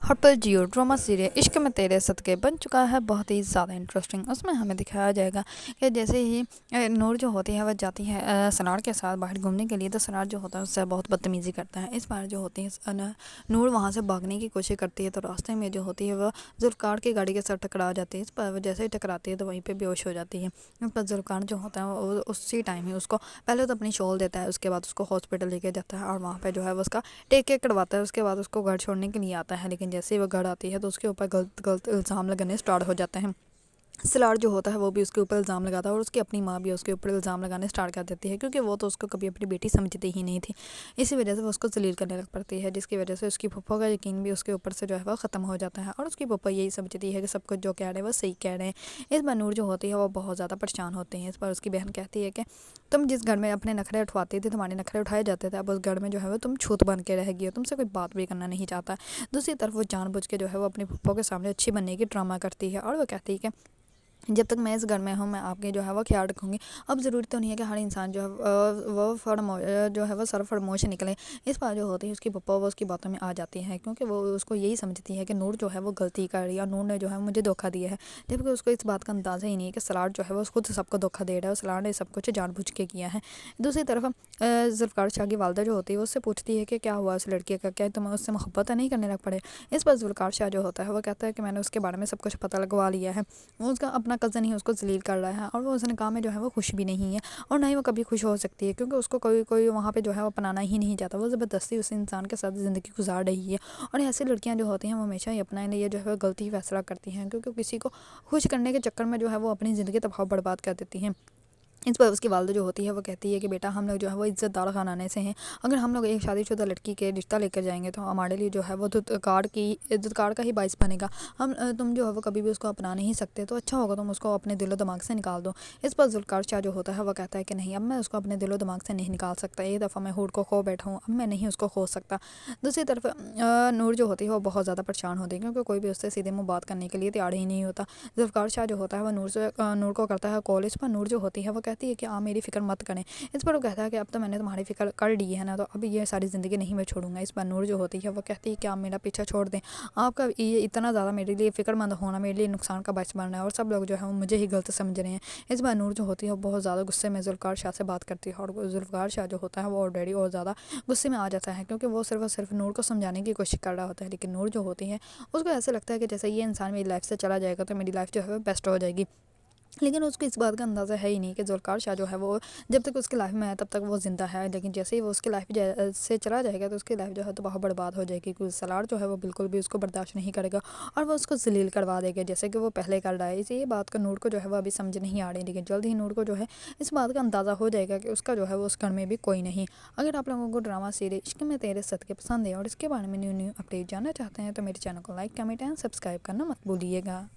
हर पल जियो drama serial इश्क में तेरे सदके बन चुका है बहुत ही ज़्यादा इंटरेस्टिंग। उसमें हमें दिखाया जाएगा कि जैसे ही नूर जो होती है वह जाती है सनार के साथ बाहर घूमने के लिए, तो सनार जो होता है उससे बहुत बदतमीज़ी करता है। इस बार जो होती है नूर वहाँ से भागने की कोशिश करती है, तो रास्ते में जो होती है वह जुल्फ़कार की गाड़ी के साथ टकरा जाती है। इस पर जैसे ही टकराती है तो वहीं पर बेहोश हो जाती है। इस पर जुल्फ़कार जो होता है वो उसी टाइम ही उसको पहले तो अपनी शॉल देता है, उसके बाद उसको हॉस्पिटल लेके जाता है और वहाँ पर जो है वो उसका टेक केयर करवाता है। उसके बाद उसको घर छोड़ने के लिए आता है, लेकिन जैसे ही वो घर आती है तो उसके ऊपर गलत गलत इल्ज़ाम लगने स्टार्ट हो जाते हैं। सलार जो होता है वो भी उसके ऊपर इल्ज़ाम लगाता है और उसकी अपनी माँ भी उसके ऊपर इल्ज़ाम लगाने स्टार्ट कर देती है, क्योंकि वो तो उसको कभी अपनी बेटी समझती ही नहीं थी। इसी वजह से वो उसको जलील करने लग पड़ती है, जिसकी वजह से उसकी फूफा का यकीन भी उसके ऊपर से जो है वो ख़त्म हो जाता है और उसकी फूफा यही समझती है कि सब कुछ जो कह रहे हैं वो सही कह रहे हैं। इस बार नूर जो होती है वो बहुत ज़्यादा परेशान होती है। इस बार उसकी बहन कहती है कि तुम जिस घर में अपने नखरे उठवाती थी, तुम्हारे नखरे उठाए जाते थे, अब उस घर में जो है वो तुम छूत बन के रह गई हो, तुमसे कोई बात भी करना नहीं चाहता। दूसरी तरफ वो जानबूझ के जो है वो अपनी फूफा के सामने अच्छी बनने की ड्रामा करती है और वो कहती है कि जब तक मैं इस घर में हूँ मैं आपके जो है वो ख्याल रखूँगी। अब ज़रूरी तो नहीं है कि हर इंसान जो है जो है वो सरफरमोश निकले। इस बार जो होती है उसकी पप्पा वो उसकी बातों में आ जाती है, क्योंकि वो उसको यही समझती है कि नूर जो है वो गलती कर रही है और नूर ने जो है मुझे धोखा दिया है, जबकि उसको इस बात का अंदाज़ा ही नहीं है कि सलार जो है वो खुद सबको धोखा दे रहा है और सलार ने सब कुछ जानबूझ के किया है। दूसरी तरफ जुल्फ़कार शाह की वालदा जो होती है वो उससे पूछती है कि क्या हुआ उस लड़के का, क्या तुम उससे मोहब्बत नहीं करने लग पड़े। इस पर जुल्फ़कार शाह जो होता है वो कहता है कि मैंने उसके बारे में सब कुछ पता लगवा लिया है, वो उसका अपना कज़न ही उसको जलील कर रहा है और वो उसने कहा में जो है वो खुश भी नहीं है और ना ही वो कभी खुश हो सकती है, क्योंकि उसको कोई कोई वहाँ पे जो है वो अपनाना ही नहीं चाहता। वो ज़बरदस्ती उस इंसान के साथ ज़िंदगी गुजार रही है और ऐसी लड़कियाँ जो होती हैं वो हमेशा ही अपने लिए जो है वो गलती फैसला करती हैं, क्योंकि किसी को खुश करने के चक्कर में जो है वो अपनी ज़िंदगी तबाह बर्बाद कर देती हैं। इस पर उसकी वालदा जो होती है वो कहती है कि बेटा हम लोग जो है वो इज़्ज़तदार ख़ानदान से हैं, अगर हम लोग एक शादीशुदा लड़की के रिश्ता लेकर जाएंगे तो हमारे लिए जो है वो धुतकार का ही बाइस बनेगा। तुम जो है वो कभी भी उसको अपना नहीं सकते, तो अच्छा होगा तुम उसको अपने दिलो दिमाग से निकाल दो। इस पर जुल्फ़कार शाह जो होता है वो कहता है कि नहीं, अब मैं उसको अपने दिलो दिमाग से नहीं निकाल सकता, एक दफ़ा मैं हूर को खो बैठा हूँ, अब मैं नहीं उसको खो सकता। दूसरी तरफ नूर जो होती है वो बहुत ज़्यादा परेशान होती है, क्योंकि कोई भी उससे सीधे मुँह बात करने के लिए तैयार ही नहीं होता। जुल्फ़कार शाह जो होता है वो नूर को करता है कॉल। इस पर नूर जो होती है वो कहती है कि आप मेरी फ़िक्र मत करें। इस पर वो कहता है कि अब तो मैंने तुम्हारी फ़िक्र कर ली है ना, तो अभी ये सारी ज़िंदगी नहीं मैं छोड़ूंगा। इस पर नूर जो होती है वो कहती है कि आप मेरा पीछा छोड़ दें, आपका ये इतना ज़्यादा मेरे लिए फ़िक्रमंद होना मेरे लिए नुकसान का बायस बन रहा है और सब लोग जो है वो मुझे ही गलत समझ रहे हैं। इस बार नूर जो होती है वो बहुत ज़्यादा गुस्से में जुल्फ़कार शाह से बात करती है और जुल्फ़कार शाह जो होता है वो ऑलरेडी और ज़्यादा गुस्से में आ जाता है, क्योंकि वो सिर्फ और सिर्फ नूर को समझाने की कोशिश कर रहा होता है, लेकिन नूर जो होती है उसको ऐसा लगता है कि जैसे ये इंसान मेरी लाइफ से चला जाएगा तो मेरी लाइफ जो है वो बेस्ट हो जाएगी। लेकिन उसको इस बात का अंदाज़ा है ही नहीं कि जुल्फ़कार शाह जो है वो जब तक उसकी लाइफ में है तब तक वो ज़िंदा है, लेकिन जैसे ही वो उसकी लाइफ से चला जाएगा तो उसकी लाइफ जो है तो बहुत बर्बाद हो जाएगी, क्योंकि सलार जो है वो बिल्कुल भी उसको बर्दाश्त नहीं करेगा और वो उसको जलील करवा देगा जैसे कि वो पहले कर रहा है। इसी ये बात का नूर को जो है वो अभी समझ नहीं आ रही, लेकिन जल्द ही नूर को जो है इस बात का अंदाज़ा हो जाएगा कि उसका जो है वो उस घर में भी कोई नहीं। अगर आप लोगों को ड्रामा सीरीज इश्क में तेरे सदके पसंद है और इसके बारे में न्यू अपडेट जानना चाहते हैं तो मेरे चैनल को लाइक कमेंट एंड सब्सक्राइब करना मत भूलिएगा।